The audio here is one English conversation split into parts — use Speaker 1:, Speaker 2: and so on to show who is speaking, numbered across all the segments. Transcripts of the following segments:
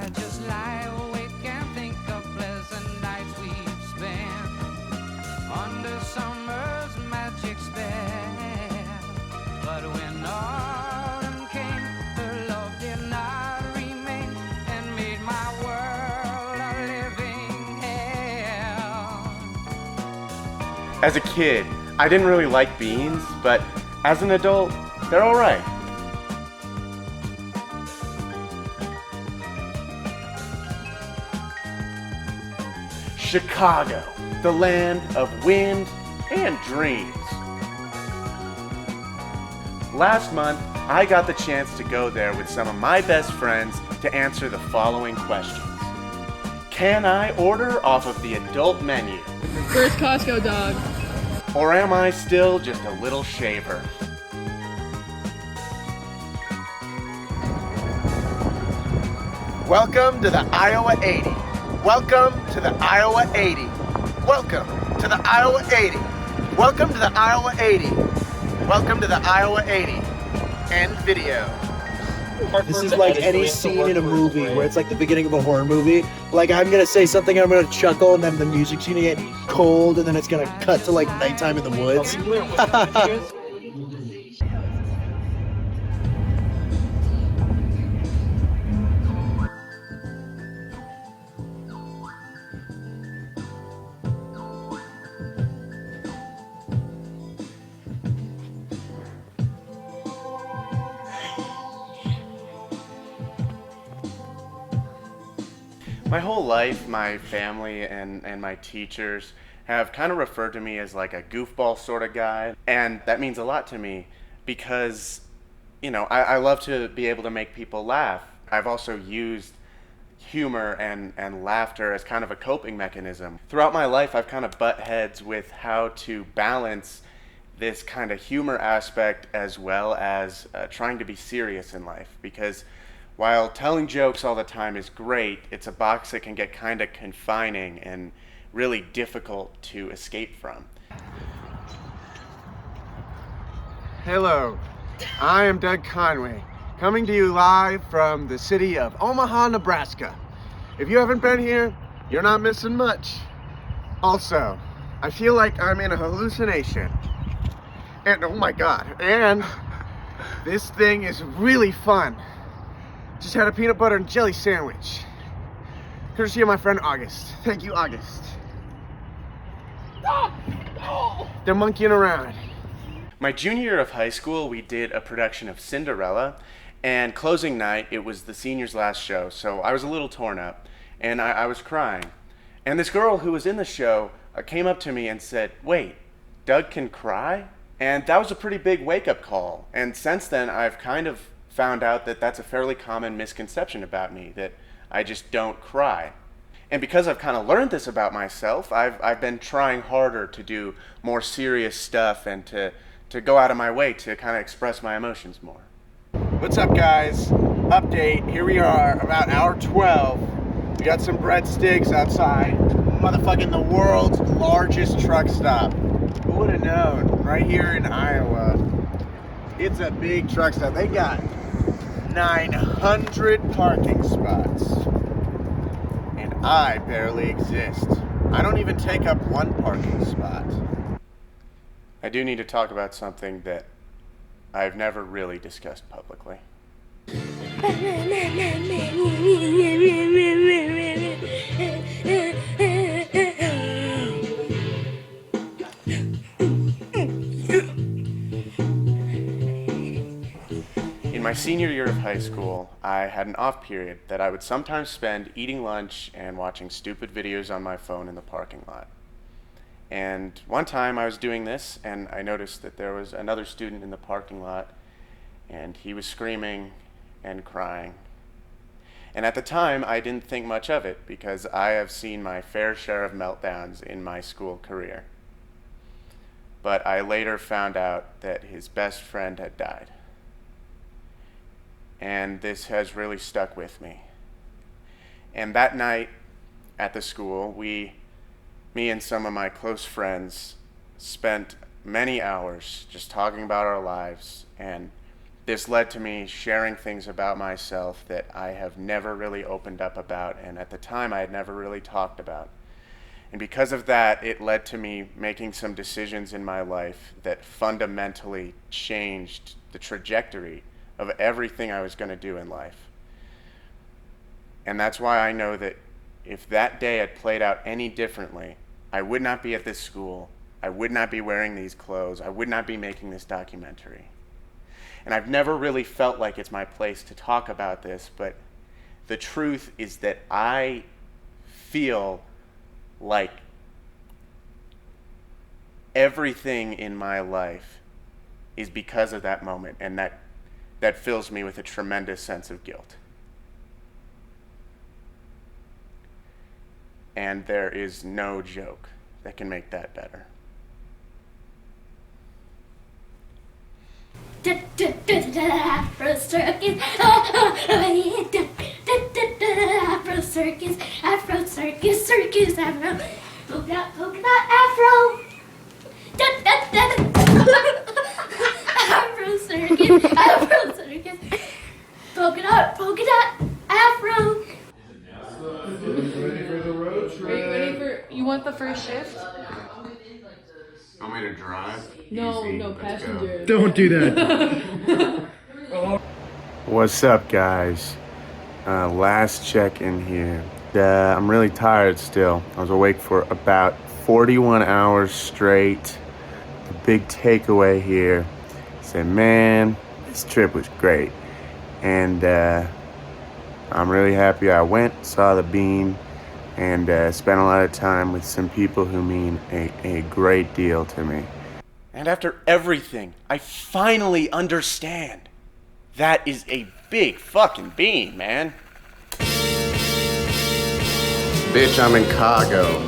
Speaker 1: I just lie awake and think of pleasant nights we've spent under summer's magic spell. But when autumn came, her love did not remain and made my world a living hell.
Speaker 2: As a kid, I didn't really like beans, but as an adult, they're all right. Chicago, the land of wind and dreams. Last month, I got the chance to go there with some of my best friends to answer the following questions. Can I order off of the adult menu?
Speaker 3: Where's Costco, dog?
Speaker 2: Or am I still just a little shaver? Welcome to the Iowa 80. Welcome to the Iowa 80. Welcome to the Iowa 80. Welcome to the Iowa 80. Welcome to the Iowa 80. End video.
Speaker 4: This is like any scene in a movie where it's like the beginning of a horror movie. Like I'm gonna say something, I'm gonna chuckle, and then the music's gonna get cold, and then it's gonna cut to like nighttime in the woods.
Speaker 2: My whole life, my family and my teachers have kind of referred to me as like a goofball sort of guy. And that means a lot to me because, you know, I love to be able to make people laugh. I've also used humor and laughter as kind of a coping mechanism. Throughout my life, I've kind of butt heads with how to balance this kind of humor aspect as well as trying to be serious in life, because while telling jokes all the time is great, it's a box that can get kind of confining and really difficult to escape from.
Speaker 5: Hello, I am Doug Conway, coming to you live from the city of Omaha, Nebraska. If you haven't been here, you're not missing much. Also, I feel like I'm in a hallucination. And oh my God, and this thing is really fun. Just had a peanut butter and jelly sandwich, courtesy of my friend August. Thank you, August. They're monkeying around.
Speaker 2: My junior year of high school, we did a production of Cinderella, and closing night, it was the seniors' last show, so I was a little torn up, and I was crying. And this girl who was in the show came up to me and said, "Wait, Doug can cry?" And that was a pretty big wake-up call, and since then, I've kind of found out that that's a fairly common misconception about me, that I just don't cry. And because I've kind of learned this about myself, I've been trying harder to do more serious stuff and to go out of my way to kind of express my emotions more.
Speaker 5: What's up, guys? Update, here we are, about hour 12. We got some breadsticks outside. Motherfucking the world's largest truck stop. Who would have known? Right here in Iowa. It's a big truck stop. They got 900 parking spots. And I barely exist. I don't even take up one parking spot.
Speaker 2: I do need to talk about something that I've never really discussed publicly. In my senior year of high school, I had an off period that I would sometimes spend eating lunch and watching stupid videos on my phone in the parking lot. And one time I was doing this and I noticed that there was another student in the parking lot and he was screaming and crying. And at the time I didn't think much of it because I have seen my fair share of meltdowns in my school career. But I later found out that his best friend had died. And this has really stuck with me. And that night at the school, me and some of my close friends spent many hours just talking about our lives and this led to me sharing things about myself that I have never really opened up about, and at the time I had never really talked about. And because of that, it led to me making some decisions in my life that fundamentally changed the trajectory of everything I was going to do in life. And that's why I know that if that day had played out any differently, I would not be at this school, I would not be wearing these clothes, I would not be making this documentary. And I've never really felt like it's my place to talk about this, but the truth is that I feel like everything in my life is because of that moment, and that fills me with a tremendous sense of guilt. And there is no joke that can make that better.
Speaker 6: Afro circus, Afro circus, Afro circus, circus, Afro, polka dot, Afro, Afro circus, Afro circus, polka dot, Afro.
Speaker 3: Are you ready for? You want the first shift?
Speaker 5: Want me to drive?
Speaker 3: No,
Speaker 5: Easy.
Speaker 3: no,
Speaker 5: Let's
Speaker 3: passenger.
Speaker 5: go.
Speaker 4: Don't do that.
Speaker 2: What's up, guys? Last check-in here. I'm really tired still. I was awake for about 41 hours straight. The big takeaway here is that, man, this trip was great. And I'm really happy I went, saw the beam, and spent a lot of time with some people who mean a great deal to me. And after everything, I finally understand. That is a big fucking beam, man. Bitch, I'm in Chicago.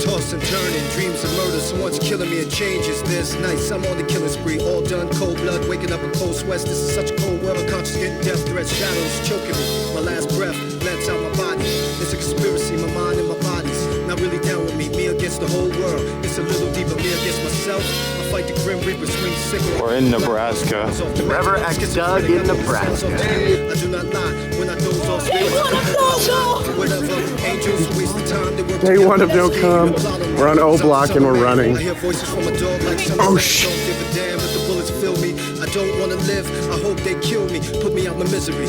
Speaker 7: Toss and turning, dreams of murder. Someone's killing me and changes this nights. I'm on the killing spree, all done, cold blood, waking up in cold sweats. This is such a cold world, unconscious getting death threats, shadows choking me. My last breath blends out my body. It's a conspiracy, my mind and my body's not really down with me. Me against the whole world. It's a little deeper, me against myself. I fight the grim reaper, swing sickle.
Speaker 2: We're in Nebraska.
Speaker 7: Forever X Doug in Nebraska. I do not lie when I doze off. Whatever, angels waste the time. They work
Speaker 2: Day one of no come. We're on O Block and we're running.
Speaker 7: I hear voices from a dog like some
Speaker 2: Oh,
Speaker 7: don't give a damn if the bullets fill me. I don't wanna live. I hope they kill me. Put me out my misery.